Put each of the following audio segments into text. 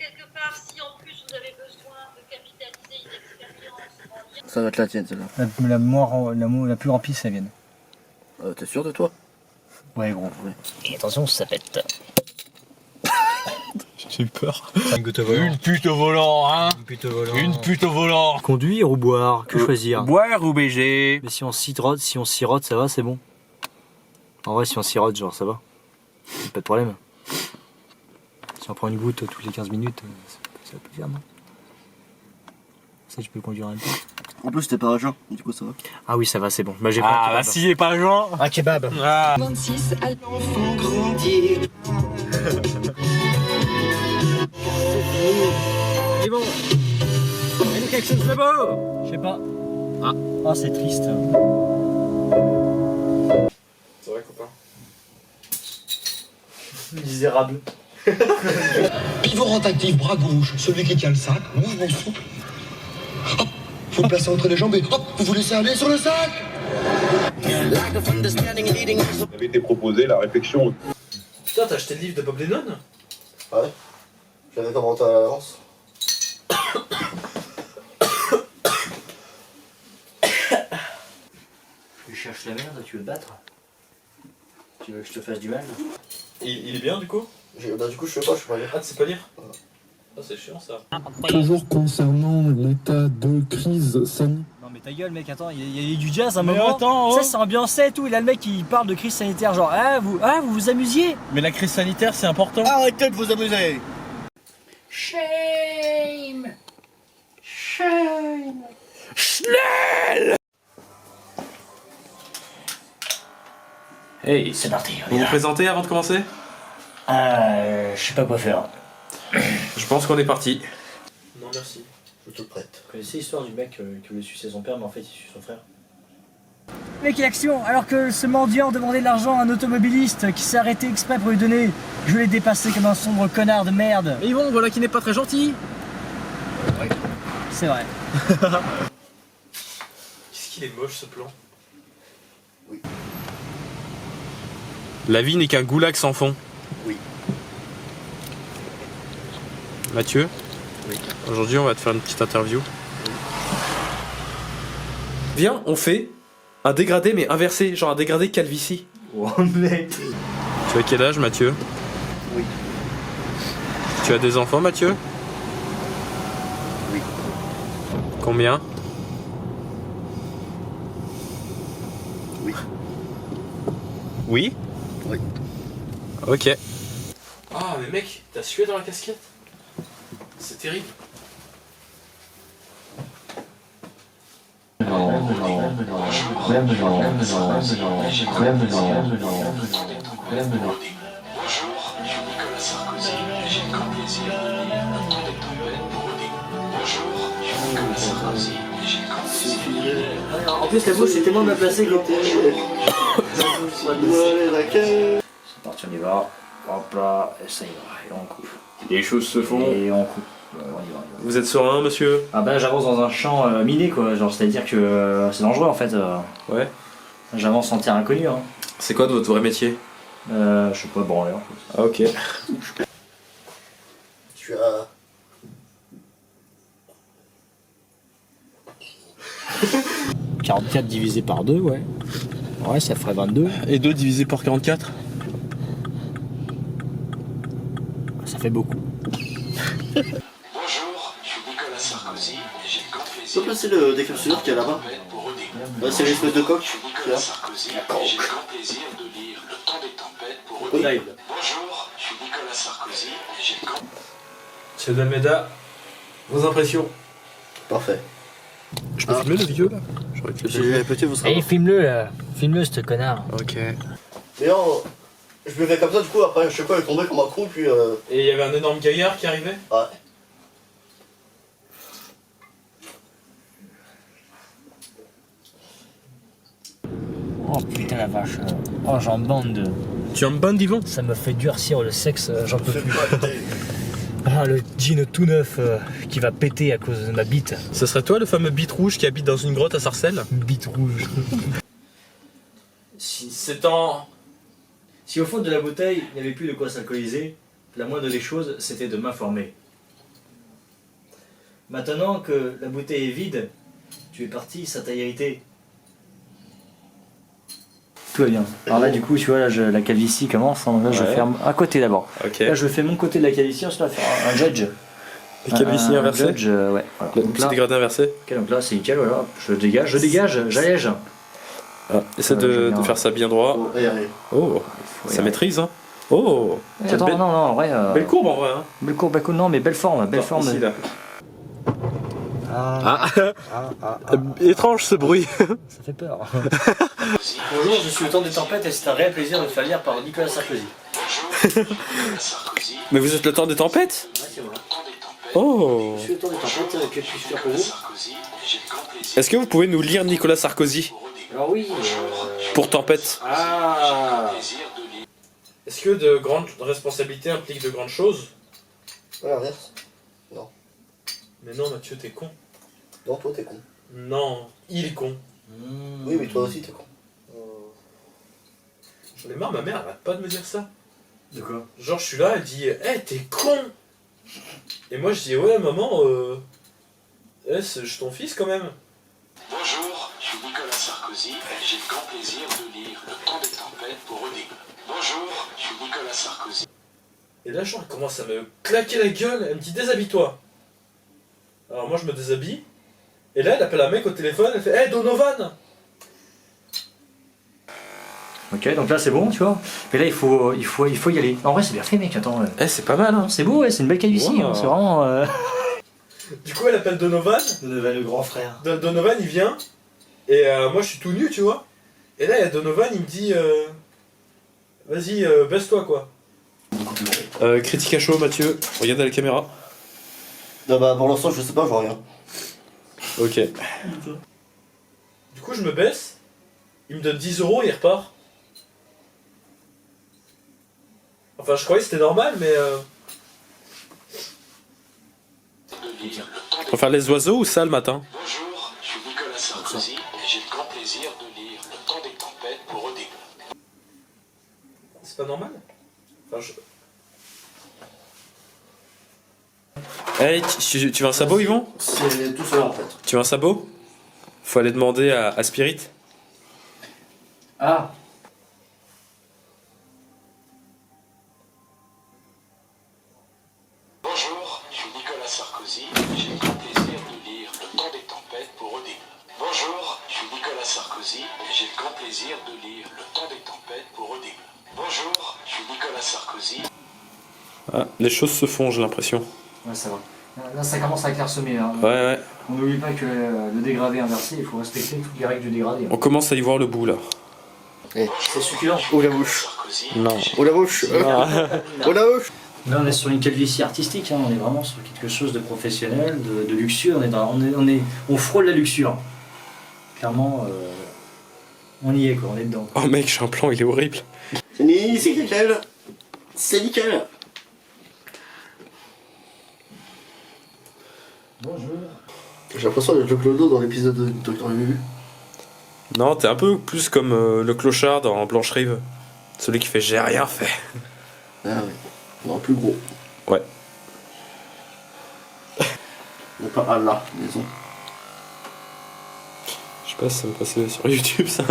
quelque part, si en plus vous avez besoin de capitaliser une expérience en lien... Ça va être la tienne, celle-là. La plus remplie, ça vienne. T'es sûr de toi? Ouais, gros. Ouais. Et attention, ça pète. J'ai eu peur. Une pute au volant, hein. Une pute au volant. Conduire ou boire? Que choisir? Boire ou BG? Mais si on sirote, ça va, c'est bon. En vrai, si on sirote, genre, ça va. Pas de problème. Si on prend une goutte toutes les 15 minutes, ça peut faire, non? Ça, tu peux conduire un peu. En plus, t'es pas à jeun, du coup, ça va. Ah oui, ça va, c'est bon. Bah, j'ai Ah, bah si, il est pas joint. Un kebab. Ah. 26 à l'enfant grandir. C'est bon. Il y a quelque chose de beau. Je sais pas. Ah, c'est triste. C'est vrai, copain. Misérable. Pivot rotatif, bras gauche, celui qui tient le sac, mouvement souple. Hop, vous le placez entre les jambes et hop, vous vous laissez aller sur le sac. Il avait été proposé la réflexion. Putain, t'as acheté le livre de Bob Lennon? Ouais. J'avais commenté à l'avance. Tu cherches la merde, tu veux te battre? Tu veux que je te fasse du mal? Il est bien du coup? Bah, du coup, je sais pas, je suis pas lire. Ah, tu sais pas lire? Ah, c'est chiant ça. Toujours concernant l'état de crise sanitaire. Non mais ta gueule mec, attends, il y a eu du jazz à un Mais moment. attends, Ça c'est ambiancé et tout, et là le mec il parle de crise sanitaire genre vous vous amusiez. Mais la crise sanitaire, c'est important. Arrêtez de vous amuser! Shame. Shame. Hey, c'est parti. Vous vous présentez avant de commencer? Je sais pas quoi faire. Je pense qu'on est parti. Non, merci. Je te prête. Vous connaissez l'histoire du mec qui voulait sucer son père mais en fait il suce son frère? Mec et action, alors que ce mendiant demandait de l'argent à un automobiliste qui s'est arrêté exprès pour lui donner, je l'ai dépassé comme un sombre connard de merde. Mais Yvon, voilà qui n'est pas très gentil. C'est vrai. Qu'est-ce qu'il est moche ce plan? Oui. La vie n'est qu'un goulag sans fond. Oui. Mathieu? Oui. Aujourd'hui, on va te faire une petite interview. Viens, on fait un dégradé mais inversé, genre un dégradé calvitie. Oh mec. Tu as quel âge, Mathieu? Oui. Tu as des enfants, Mathieu? Oui. Combien? Oui. Oui? Oui. Ok. Ah, mais mec, t'as sué dans la casquette? C'est terrible. En plus la bouche est tellement bien placée que... C'est C'est parti, on y va. Hop là, et ça y va, et on coupe. Les choses se font. Et on coupe. On y va, on y va. Vous êtes serein, monsieur? Ah bah j'avance dans un champ miné quoi, genre c'est-à-dire que c'est dangereux en fait. Ouais. J'avance en terre inconnue hein. C'est quoi votre vrai métier? Je sais pas, branleur. Ah, ok. Tu as... « 44 divisé par 2, ouais. Ouais, ça ferait 22. Et 2 divisé par 44? Ça fait beaucoup. Bonjour, je suis Nicolas Sarkozy et j'ai le grand Tu plaisir peux placer le décapsuleur qui est là-bas? Ouais, c'est l'espèce de coque. Nicolas Sarkozy et j'ai le grand plaisir de lire Le temps des tempêtes pour Odile. Bonjour, je suis Nicolas Sarkozy et j'ai le grand... Monsieur Dalmeda, vos impressions? Parfait. Je peux filmer le vieux là? J'aurais été J'ai répété, vous serez... Eh, filme-le, ce connard. Ok. Mais non, je me fais comme ça, du coup, après, je sais pas, il est tombé comme un con, puis Et il y avait un énorme gaillard qui arrivait? Ouais. Oh putain la vache. Oh j'en bande. Tu en bandes, Yvon? Ça me fait durcir le sexe, j'en peux plus. Ah le jean tout neuf qui va péter à cause de ma bite. Ce serait toi le fameux bite rouge qui habite dans une grotte à Sarcelles? Bite rouge. C'est en... Si au fond de la bouteille il n'y avait plus de quoi s'alcooliser, la moindre des choses c'était de m'informer. Maintenant que la bouteille est vide, tu es parti, ça t'a irrité. Tout va bien. Alors là, du coup, tu vois, là, la calvitie commence. Hein, là, je vais faire un côté d'abord. Ok. Là, je fais mon côté de la calvitie, ensuite, je vais faire un judge. Les calvities inversées. Judge, ouais. Voilà. Le Donc petit là, dégradé inversé. ok, donc là, c'est nickel, voilà. Je dégage, j'allège. Ah, essaie je de viens- faire ça bien droit. Oh, allez, allez. Oh, ça maîtrise, hein. Oh, Eh, attends, non, en vrai. belle courbe en vrai, hein. Belle courbe, non, mais belle forme, Attends, ici, là. Étrange ce bruit. Ça fait peur. Bonjour, je suis le temps des tempêtes et c'est un réel plaisir de te faire lire par Nicolas Sarkozy. Sarkozy, Mais vous êtes le temps des tempêtes? Ouais, c'est moi. temps des tempêtes. Oh. Je suis le temps des tempêtes, que puis-je faire pour vous? Sarkozy, j'ai le grand plaisir Est-ce que vous pouvez nous lire Nicolas Sarkozy Alors oui. pour tempête? Ah. plaisir de lire. Est-ce que de grandes responsabilités impliquent de grandes choses? Ouais, l'inverse. Mais non, Mathieu, t'es con. Non, toi, t'es con. Non, il est con. Oui, mais toi aussi, t'es con. J'en ai marre, ma mère arrête pas de me dire ça. De quoi? Genre, je suis là, elle dit t'es con! Et moi, je dis ouais, maman, c'est ton fils quand même. Bonjour, je suis Nicolas Sarkozy et j'ai le grand plaisir de lire Le temps des tempêtes pour Odile. Bonjour, je suis Nicolas Sarkozy. Et là, genre, elle commence à me claquer la gueule, elle me dit déshabille-toi. Alors moi, je me déshabille. Et là, elle appelle un mec au téléphone, elle fait hey, Donovan! Ok, donc là c'est bon, tu vois. Mais là il faut y aller. En vrai c'est bien fait mec, attends. C'est pas mal, hein. C'est beau, ouais, c'est une belle calvitie, Wow. hein, c'est vraiment... Du coup, elle appelle Donovan. Le grand frère. Donovan, il vient. Et moi, je suis tout nu, tu vois. Et là, il y a Donovan, il me dit vas-y, baisse-toi, quoi. Critique à chaud, Mathieu. Regarde à la caméra. Non, bah, pour l'instant, je sais pas, je vois rien. Ok. Du coup, je me baisse. Il me donne 10 € et il repart. Enfin, je croyais que c'était normal, mais... On va faire les oiseaux ou ça le matin? Bonjour, je suis Nicolas Sarkozy et j'ai le grand plaisir de lire Le temps des tempêtes pour Odile. C'est pas normal? Enfin, Hey, tu veux un sabot, Yvon? C'est tout seul, en fait. Tu veux un sabot? Faut aller demander à Spirit. Ah. Bonjour, je suis Nicolas Sarkozy et j'ai le grand plaisir de lire Le temps des tempêtes pour Odile. Bonjour, je suis Nicolas Sarkozy et j'ai le grand plaisir de lire Le temps des tempêtes pour Odile. Bonjour, je suis Nicolas Sarkozy. Ah, les choses se font, j'ai l'impression. Ouais, ça va. Là ça commence à clairsemer. Hein. Ouais. On n'oublie pas que le dégradé inversé, il faut respecter toutes les règles du dégradé. On commence à y voir le bout, là. C'est succulent. Ouvre la bouche. Sarkozy, Non. Ouvre la bouche. Ouvre la bouche. Là on est sur une calvitie artistique, hein. On est vraiment sur quelque chose de professionnel, de luxure. On frôle la luxure. Clairement, on y est quoi, on est dedans. Oh mec, j'ai un plan, il est horrible. C'est nickel. C'est nickel. Bonjour. J'ai l'impression d'être le clodo dans l'épisode de Docteur Lulu. Non, t'es un peu plus comme le clochard dans Blanche-Rive. Celui qui fait j'ai rien fait. Ah oui. Non, plus gros. Ouais. Mais pas à la maison. Je sais pas si ça me passait sur YouTube ça.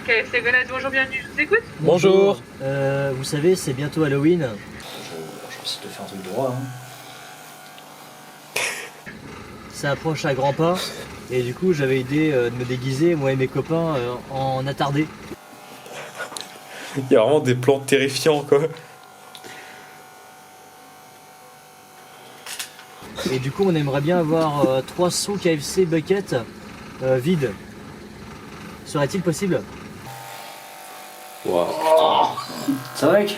KFC Gonesse, bonjour, bienvenue, je vous écoute. Bonjour. Vous savez, c'est bientôt Halloween. Je vais essayer de faire un truc droit. Hein. Ça approche à grands pas. Et du coup, j'avais idée de me déguiser, moi et mes copains, en attardé. Il y a vraiment des plans terrifiants quoi. Et du coup, on aimerait bien avoir 300 KFC buckets vides. Serait-il possible? Waouh. Ça va mec?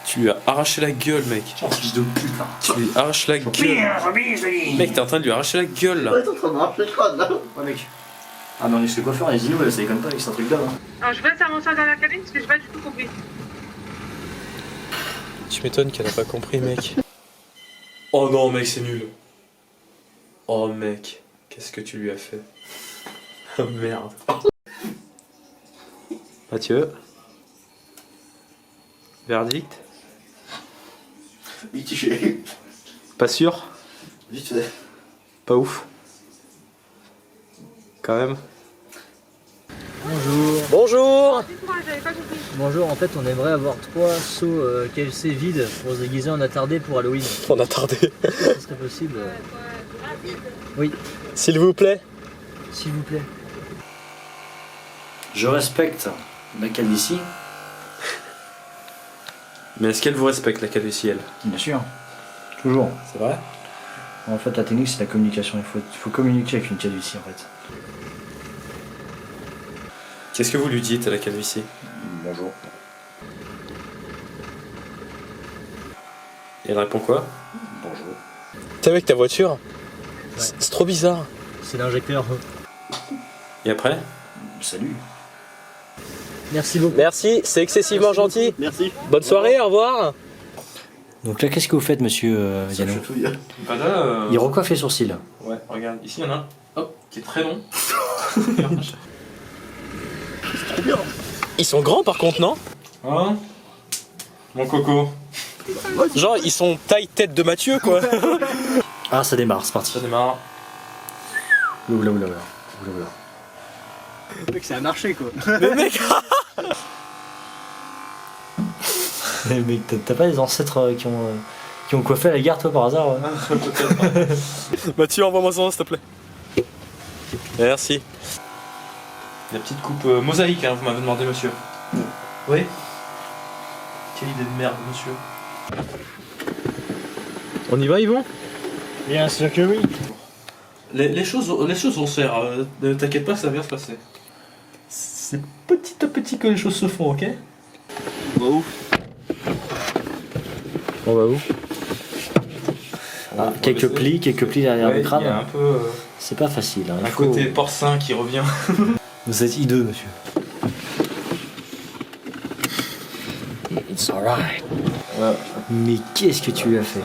Tu lui as arraché la gueule mec. Fils de pute là. Tu lui arraches la gueule. Mec, t'es en train de lui arracher la gueule là. Ouais, t'es en train de marcher le crâne là. Ouais mec. Ah mais on est chez le coiffeur, les Zino, là, ça déconne pas, c'est un truc d'homme. Hein. Alors, je vais faire mon soin dans la cabine parce que j'ai pas du tout compris. Tu m'étonnes qu'elle a pas compris mec. Oh non mec, c'est nul. Oh mec, qu'est-ce que tu lui as fait? Oh merde. Mathieu. Verdict. Mitigé. Pas sûr? Vite fait. Pas ouf. Quand même. Bonjour. Bonjour. Dites-moi, j'avais pas compris. Bonjour, en fait on aimerait avoir 3 seaux KFC vides pour se déguiser en attardé pour Halloween. On a tardé. Ce serait possible Oui, S'il vous plaît. s'il vous plaît. Je respecte la calvitie. Mais est-ce qu'elle vous respecte, la calvitie, elle? Bien sûr. Toujours. C'est vrai? En fait la technique c'est la communication. Il faut communiquer avec une calvitie en fait. Qu'est-ce que vous lui dites à la calvitie? Bonjour. Et elle répond quoi? Bonjour. T'es avec ta voiture? C'est trop bizarre. C'est l'injecteur. Et après? Salut. Merci beaucoup. Merci, c'est excessivement gentil. Merci. Bonne soirée, au revoir. Donc là qu'est-ce que vous faites monsieur Ça Yano? chatouille. Bah là, Il recoiffe les sourcils. Ouais, regarde, ici il y en a un, hop, qui est très long. Ils sont grands par contre, non? Hein? Mon coco. Genre, ils sont taille tête de Mathieu, quoi. Ah ça démarre, c'est parti. Ça démarre. Oula oula oula. Oula oula. Mec, ça a marché, quoi. Mais mec. Mais t'as pas des ancêtres qui ont coiffé à la gare toi par hasard Mathieu, envoie-moi ça, s'il te plaît. Merci. La petite coupe mosaïque, hein, vous m'avez demandé, monsieur. Oui. Quelle idée de merde, monsieur. On y va, Yvon? Bien sûr que oui. Les choses vont se faire, ne t'inquiète pas, ça va bien se passer. C'est petit à petit que les choses se font, ok? Wow. On va où? Ah, quelques plis derrière Ouais, le il y a crâne. un peu C'est pas facile. Hein. un côté porcin qui revient. Vous êtes hideux, monsieur. It's alright. Ouais. Mais qu'est-ce que tu lui as fait?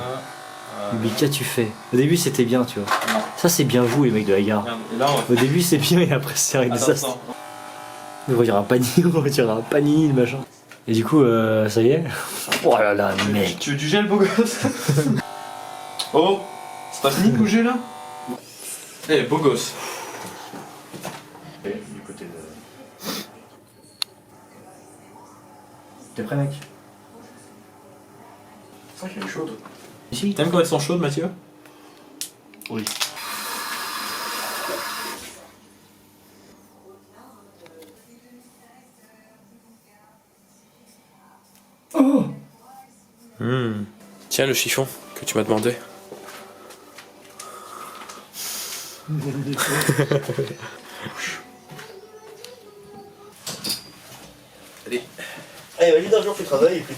Mais qu'as-tu fait? Au début c'était bien, tu vois. Ça c'est bien vous les mecs de la gare. Regarde, et là, on va Au début c'est bien et après c'est un Attends, désastre. attends. On va dire un panier, on va dire un panier, le machin. Et du coup, ça y est. Oh là là, mec. Tu veux du gel, beau gosse? Oh, c'est pas fini de bouger là? Eh, beau gosse. Du côté de... T'es prêt, mec? C'est vrai qu'elle est chaude. Ici? T'aimes quand elles sont chaudes, Mathieu? Oui. Oh! Tiens, le chiffon que tu m'as demandé. Allez. Allez, vas-y, d'un jour tu travailles et puis